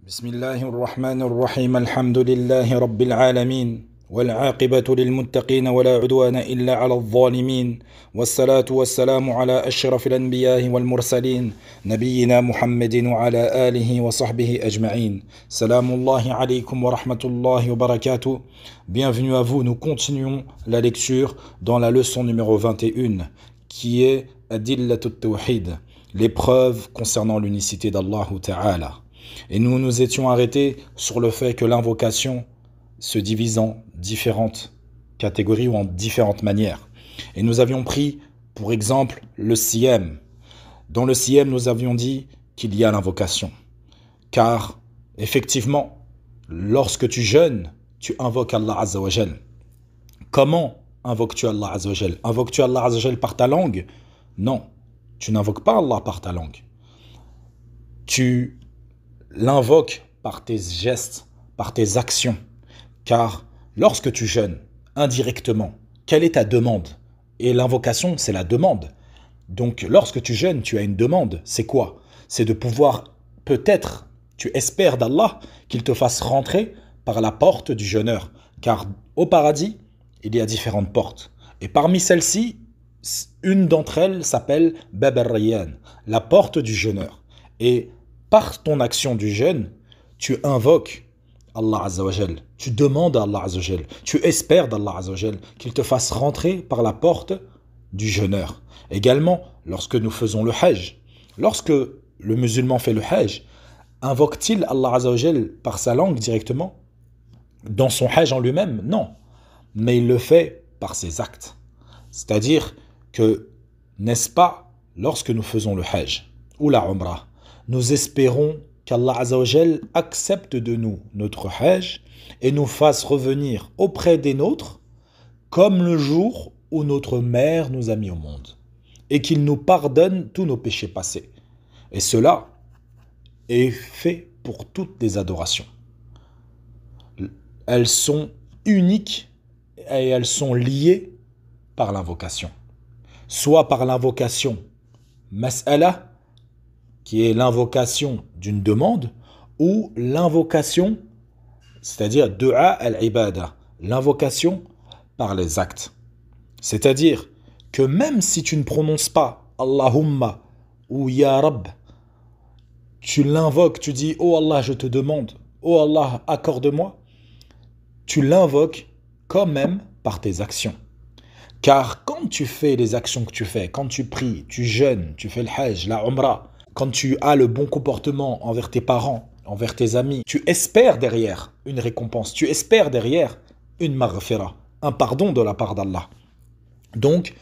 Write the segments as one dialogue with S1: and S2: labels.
S1: بسم الله الرحمن الرحيم الحمد لله رب العالمين والعاقبة للمتقين ولا عدوان إلا على الظالمين والصلاة والسلام على أشرف الأنبياء والمرسلين نبينا محمد وعلى آله وصحبه أجمعين سلام الله عليكم ورحمة الله وبركاته. Bienvenue à vous, nous continuons la lecture dans la leçon numéro 21 qui est Adillatut Tawhid, les preuves concernant l'unicité d'Allah Ta'ala. Et nous nous étions arrêtés sur le fait que l'invocation se divise en différentes catégories ou en différentes manières. Et nous avions pris, pour exemple, le siyam. Dans le siyam, nous avions dit qu'il y a l'invocation. Car, effectivement, lorsque tu jeûnes, tu invoques Allah Azza wa Jal. Comment invoques-tu Allah Azza wa Jal? Invoques-tu Allah Azza wa Jal par ta langue? Non, tu n'invoques pas Allah par ta langue. Tu l'invoque par tes gestes, par tes actions. Car lorsque tu jeûnes, indirectement, quelle est ta demande? Et l'invocation, c'est la demande. Donc lorsque tu jeûnes, tu as une demande. C'est quoi? C'est de pouvoir, peut-être, tu espères d'Allah qu'il te fasse rentrer par la porte du jeûneur. Car au paradis, il y a différentes portes. Et parmi celles-ci, une d'entre elles s'appelle Bab al-Rayyan, la porte du jeûneur. Et par ton action du jeûne, tu invoques Allah Azza wa Jal, tu demandes à Allah Azza wa Jal, tu espères d'Allah Azza wa Jal qu'il te fasse rentrer par la porte du jeûneur. Également, lorsque nous faisons le hajj, lorsque le musulman fait le hajj, invoque-t-il Allah Azza wa Jal par sa langue directement? Dans son hajj en lui-même? Non. Mais il le fait par ses actes. C'est-à-dire que, n'est-ce pas, lorsque nous faisons le hajj ou la umrah, nous espérons qu'Allah Azza wa Jal accepte de nous notre hajj et nous fasse revenir auprès des nôtres comme le jour où notre mère nous a mis au monde et qu'il nous pardonne tous nos péchés passés. Et cela est fait pour toutes les adorations. Elles sont uniques et elles sont liées par l'invocation. Soit par l'invocation mas'ala, qui est l'invocation d'une demande, ou l'invocation, c'est-à-dire du'a al-ibada, l'invocation par les actes. C'est-à-dire que même si tu ne prononces pas Allahumma ou Ya Rab, tu l'invoques, tu dis oh Allah je te demande, oh Allah accorde-moi, tu l'invoques quand même par tes actions. Car quand tu fais les actions que tu fais, quand tu pries, tu jeûnes, tu fais le hajj, la umrah, quand tu as le bon comportement envers tes parents, envers tes amis, tu espères derrière une récompense, tu espères derrière une maghfira, un pardon de la part d'Allah. Donc,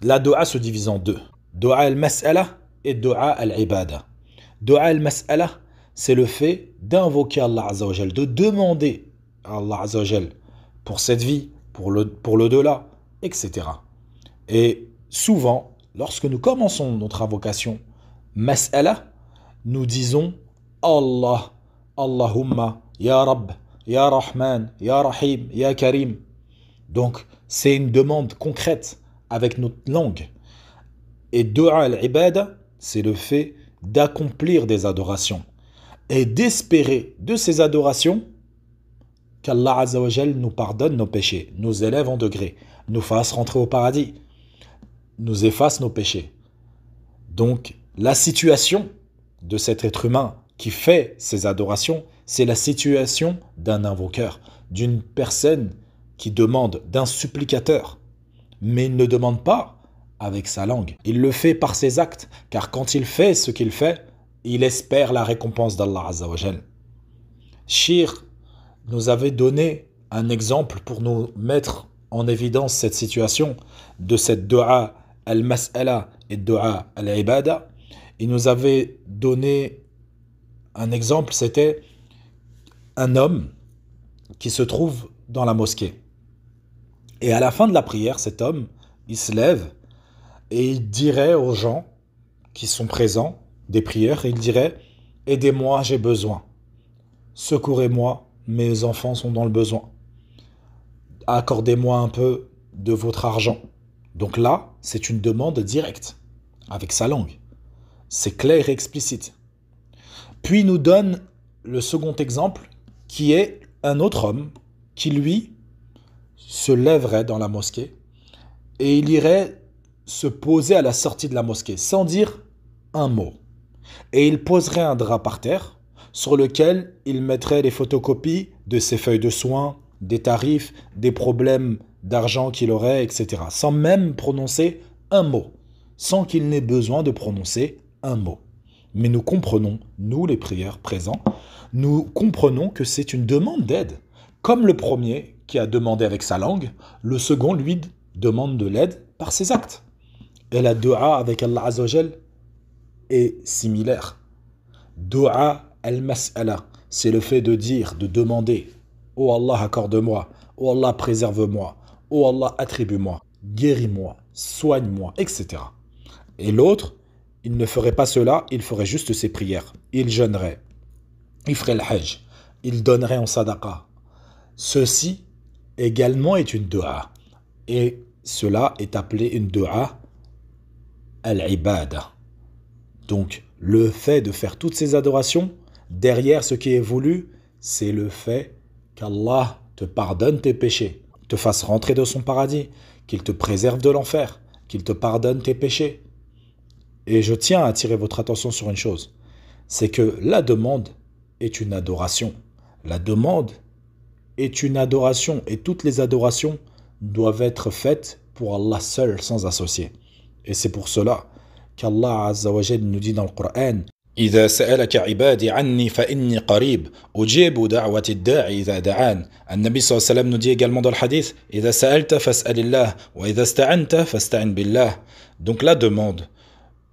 S1: la dua se divise en deux. Dua al-mas'ala et dua al-ibada. Dua al-mas'ala, c'est le fait d'invoquer Allah Azza wa Jal, de demander à Allah Azza wa Jal pour cette vie, pour l'au-delà, etc. Et souvent, lorsque nous commençons notre invocation, mas'ala, nous disons Allah, Allahumma, Ya Rab, Ya Rahman, Ya Rahim, Ya Karim. Donc, c'est une demande concrète avec notre langue. Et Dua al-Ibada, c'est le fait d'accomplir des adorations et d'espérer de ces adorations qu'Allah Azza wa Jal nous pardonne nos péchés, nous élève en degré, nous fasse rentrer au paradis, nous efface nos péchés. Donc, la situation de cet être humain qui fait ces adorations, c'est la situation d'un invoqueur, d'une personne qui demande, d'un supplicateur. Mais il ne demande pas avec sa langue. Il le fait par ses actes, car quand il fait ce qu'il fait, il espère la récompense d'Allah Azza wa Jal. Shir nous avait donné un exemple pour nous mettre en évidence cette situation de cette dua al-mas'ala et dua al-ibada. Il nous avait donné un exemple, c'était un homme qui se trouve dans la mosquée. Et à la fin de la prière, cet homme, il se lève et il dirait aux gens qui sont présents des prières, il dirait « Aidez-moi, j'ai besoin. Secourez-moi, mes enfants sont dans le besoin. Accordez-moi un peu de votre argent. » Donc là, c'est une demande directe, avec sa langue. C'est clair et explicite. Puis il nous donne le second exemple, qui est un autre homme qui, lui, se lèverait dans la mosquée et il irait se poser à la sortie de la mosquée sans dire un mot. Et il poserait un drap par terre sur lequel il mettrait les photocopies de ses feuilles de soins, des tarifs, des problèmes d'argent qu'il aurait, etc. Sans même prononcer un mot, sans qu'il n'ait besoin de prononcer un mot. Mais nous comprenons, nous les prières présents, nous comprenons que c'est une demande d'aide. Comme le premier qui a demandé avec sa langue, le second lui demande de l'aide par ses actes. Et la dua avec Allah Azza wa Jal est similaire. Dua al-mas'ala, c'est le fait de dire, de demander « Oh Allah, accorde-moi, oh Allah, préserve-moi, oh Allah, attribue-moi, guéris-moi, soigne-moi, etc. » Et l'autre, il ne ferait pas cela, il ferait juste ses prières. Il jeûnerait, il ferait le hajj, il donnerait en sadaqa. Ceci également est une dua. Et cela est appelé une dua al-ibada. Donc, le fait de faire toutes ces adorations, derrière ce qui est voulu, c'est le fait qu'Allah te pardonne tes péchés, te fasse rentrer dans son paradis, qu'il te préserve de l'enfer, qu'il te pardonne tes péchés. Et je tiens à attirer votre attention sur une chose, c'est que la demande est une adoration. La demande est une adoration et toutes les adorations doivent être faites pour Allah seul, sans associé. Et c'est pour cela qu'Allah Azza wa Jal nous dit dans le Coran إذا سألك عبادي عني فإني قريب أجيب دعوة الداعي إذا دعان. النبي صلى الله عليه وسلم nous dit également dans le hadith إذا سألت فاسأل الله وإذا استعنت فاستعن بالله. Donc la demande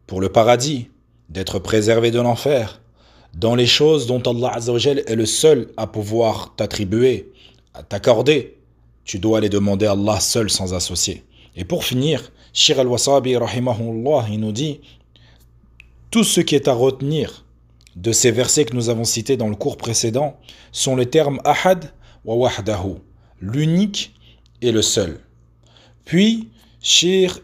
S1: pour le paradis, d'être préservé de l'enfer, dans les choses dont Allah Azza wa Jal est le seul à pouvoir t'attribuer, à t'accorder, tu dois les demander à Allah seul sans associé. Et pour finir, Shir al-Wasabi rahimahullah, il nous dit tout ce qui est à retenir de ces versets que nous avons cités dans le cours précédent sont les termes ahad wa wahdahu, l'unique et le seul. Puis, Shir,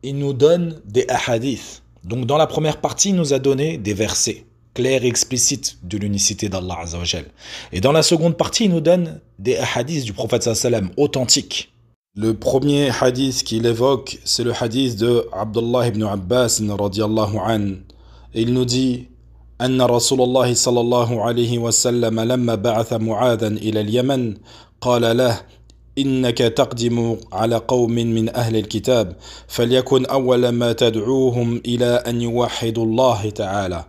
S1: il nous donne des ahadiths. Donc dans la première partie, il nous a donné des versets clairs et explicites de l'unicité d'Allah Azza wa Jal. Et dans la seconde partie, il nous donne des hadiths du prophète sallam authentiques. Le premier hadith qu'il évoque, c'est le hadith de Abdullah ibn Abbas radiyallahu an. Et il nous dit أن رسول الله صلى الله عليه وسلم لما بعث معاذا إلى اليمن قال له إنك تقدم على قوم من أهل الكتاب فليكن أول ما تدعوهم إلى أن يوحدوا الله تعالى.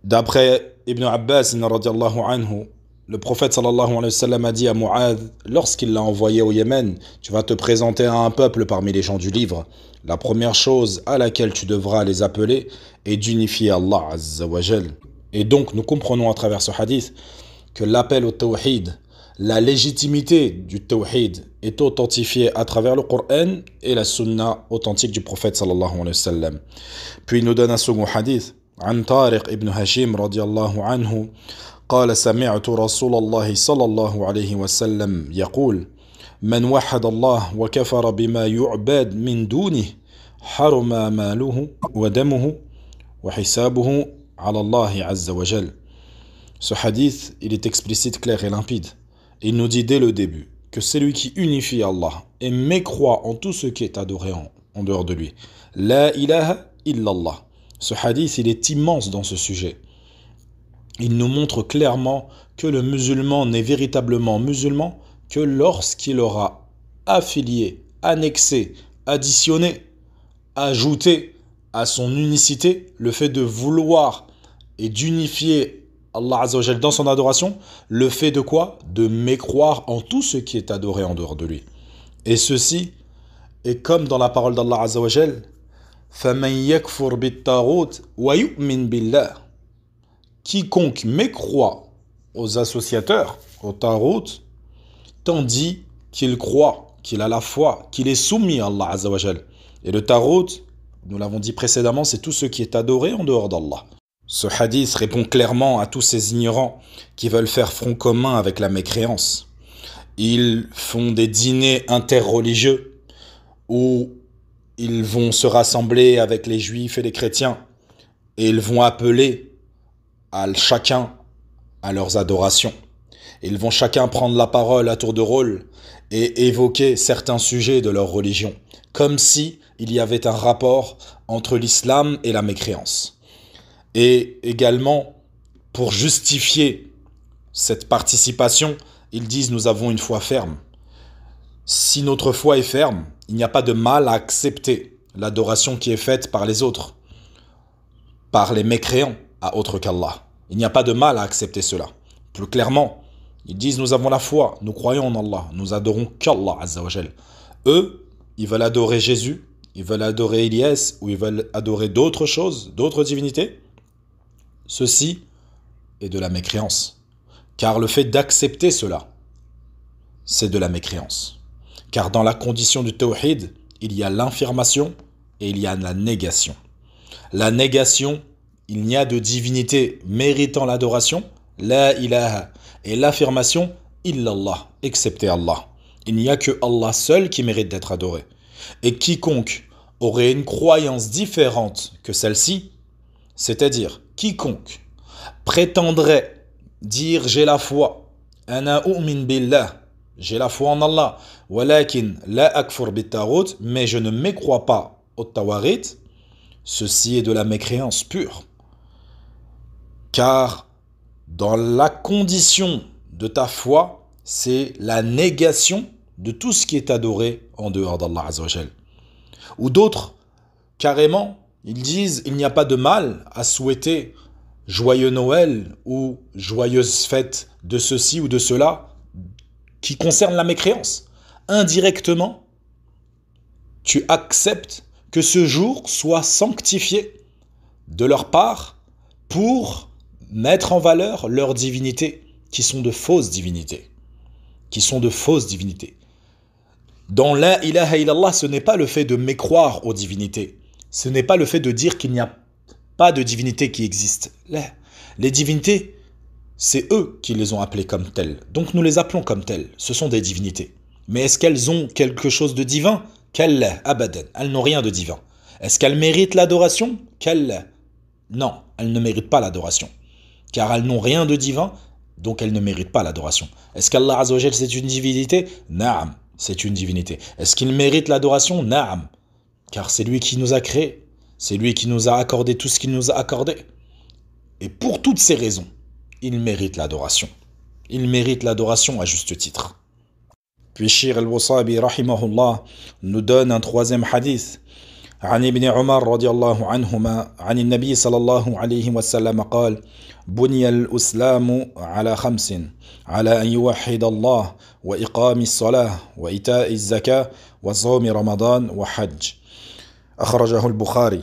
S1: D'après Ibn Abbas radiyallahu anhu, le prophète sallallahu alayhi wa sallam a dit à Mu'adh, lorsqu'il l'a envoyé au Yémen, tu vas te présenter à un peuple parmi les gens du livre. La première chose à laquelle tu devras les appeler est d'unifier Allah Azza wa Jal. Et donc nous comprenons à travers ce hadith que l'appel au tawhid, la légitimité du tawhid est authentifiée à travers le Coran et la sunna authentique du prophète sallallahu alayhi wa sallam. Puis il nous donne un second hadith. عن طارق ابن هشيم رضي الله عنه قال سمعت رسول الله صلى الله عليه وسلم يقول من وحد الله وكفر بما يعبد من دونه حرم ماله ودمه وحسابه على الله عز وجل. Ce hadith, il est explicite, clair et limpide. Il nous dit dès le début que celui qui unifie Allah et mécroit en tout ce qui est adoré en dehors de lui. La ilaha illallah. Ce hadith, il est immense dans ce sujet. Il nous montre clairement que le musulman n'est véritablement musulman que lorsqu'il aura affilié, annexé, additionné, ajouté à son unicité le fait de vouloir et d'unifier Allah Azza wa Jal dans son adoration, le fait de quoi? De mécroire en tout ce qui est adoré en dehors de lui. Et ceci est comme dans la parole d'Allah Azza wa Jal, فَمَنْ يَكْفُرْ بِالطَّاغُوتِ وَيُؤْمِنْ بِاللَّهِ. Quiconque mécroit aux associateurs, aux tarout, tandis qu'il croit, qu'il a la foi, qu'il est soumis à Allah Azza wa Jal. Et le tarout, nous l'avons dit précédemment, c'est tout ce qui est adoré en dehors d'Allah. Ce hadith répond clairement à tous ces ignorants qui veulent faire front commun avec la mécréance. Ils font des dîners interreligieux où ils vont se rassembler avec les juifs et les chrétiens et ils vont appeler chacun à leurs adorations. Ils vont chacun prendre la parole à tour de rôle et évoquer certains sujets de leur religion, comme si il y avait un rapport entre l'islam et la mécréance. Et également, pour justifier cette participation, ils disent « Nous avons une foi ferme ». Si notre foi est ferme, il n'y a pas de mal à accepter l'adoration qui est faite par les autres, par les mécréants à autre qu'Allah. Il n'y a pas de mal à accepter cela. Plus clairement, ils disent « Nous avons la foi, nous croyons en Allah, nous adorons qu'Allah Azza wa Jal ». Eux, ils veulent adorer Jésus, ils veulent adorer Ilyas, ou ils veulent adorer d'autres choses, d'autres divinités. Ceci est de la mécréance. Car le fait d'accepter cela, c'est de la mécréance. Car dans la condition du tawhid, il y a l'affirmation et il y a la négation. La négation, il n'y a de divinité méritant l'adoration, la ilaha, et l'affirmation, illallah, excepté Allah. Il n'y a que Allah seul qui mérite d'être adoré. Et quiconque aurait une croyance différente que celle-ci, c'est-à-dire quiconque prétendrait dire j'ai la foi, ana u'min billah, j'ai la foi en Allah, walakin la akfur bit-taghut, mais je ne mécrois pas au tawarit, ceci est de la mécréance pure. Car dans la condition de ta foi, c'est la négation de tout ce qui est adoré en dehors d'Allah Azza wa Jal. Ou d'autres, carrément, ils disent il n'y a pas de mal à souhaiter joyeux Noël ou joyeuse fête de ceci ou de cela qui concerne la mécréance. Indirectement, tu acceptes que ce jour soit sanctifié de leur part pour mettre en valeur leurs divinités, qui sont de fausses divinités. Dans la ilaha illallah, ce n'est pas le fait de mécroire aux divinités. Ce n'est pas le fait de dire qu'il n'y a pas de divinité qui existe. Les divinités, c'est eux qui les ont appelées comme telles. Donc nous les appelons comme telles. Ce sont des divinités. Mais est-ce qu'elles ont quelque chose de divin? Qu'elles, abadan. Elles n'ont rien de divin. Est-ce qu'elles méritent l'adoration? Qu'elles, non, elles ne méritent pas l'adoration. Car elles n'ont rien de divin, donc elles ne méritent pas l'adoration. Est-ce qu'Allah Azza wa Jal c'est une divinité? Naam, c'est une divinité. Est-ce qu'il mérite l'adoration? Naam, car c'est lui qui nous a créés. C'est lui qui nous a accordé tout ce qu'il nous a accordé. Et pour toutes ces raisons, il mérite l'adoration. Il mérite l'adoration à juste titre. Puis Shir al-Wasabi rahimahullah nous donne un troisième hadith. عن ابن عمر رضي الله عنهما عن النبي صلى الله عليه وسلم قال بني الإسلام على خمس على أن يوحد الله وإقام الصلاة وإيتاء الزكاة وصوم رمضان وحج أخرجه البخاري.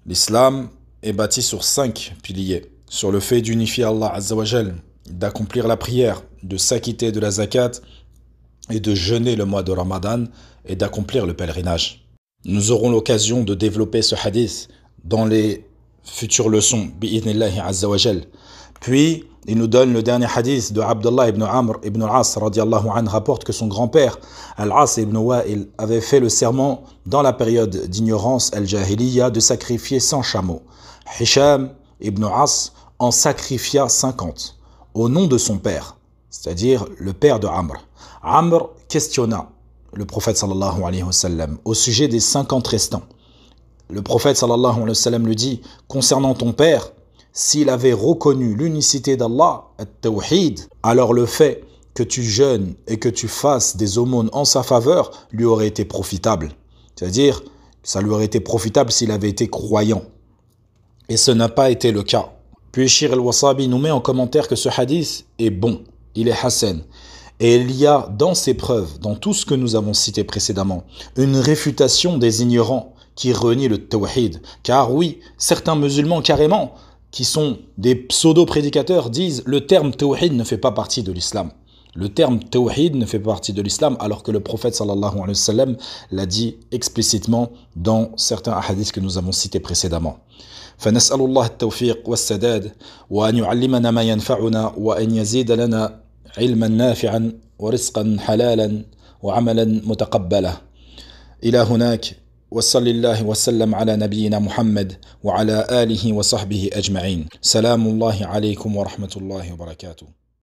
S1: L'islam est bâti sur 5 piliers, sur le fait d'unifier Allah Azza wa Jal, d'accomplir la prière, de s'acquitter de la zakat et de jeûner le mois de Ramadan et d'accomplir le pèlerinage. Nous aurons l'occasion de développer ce hadith dans les futures leçons, bi'idhnillahi azza wa jal. Puis, il nous donne le dernier hadith de Abdullah ibn Amr ibn al-As, radiallahu anhu, rapporte que son grand-père, Al-As ibn Wa'il, avait fait le serment dans la période d'ignorance al-Jahiliya de sacrifier 100 chameaux. Hisham ibn As en sacrifia 50, au nom de son père, c'est-à-dire le père de Amr. Amr questionna le prophète sallallahu alayhi wa sallam au sujet des 50 restants. Le prophète sallallahu alayhi wa sallam lui dit, concernant ton père, s'il avait reconnu l'unicité d'Allah, at-tawhid, alors le fait que tu jeûnes et que tu fasses des aumônes en sa faveur lui aurait été profitable. C'est-à-dire, ça lui aurait été profitable s'il avait été croyant. Et ce n'a pas été le cas. Puis Shir al-Wasabi nous met en commentaire que ce hadith est bon, il est hasan. Et il y a dans ces preuves, dans tout ce que nous avons cité précédemment, une réfutation des ignorants qui renient le tawhid. Car oui, certains musulmans carrément, qui sont des pseudo-prédicateurs, disent le terme tawhid ne fait pas partie de l'islam. Le terme tawhid ne fait pas partie de l'islam, alors que le prophète sallallahu alayhi wa sallam l'a dit explicitement dans certains hadiths que nous avons cités précédemment. فنسأل الله التوفيق والسداد وأن يعلمنا ما ينفعنا وأن يزيد لنا علما نافعا ورزقا حلالا وعملا متقبلا. إلى هناك وصلى الله وسلم على نبينا محمد وعلى آله وصحبه أجمعين. سلام الله عليكم ورحمة الله وبركاته.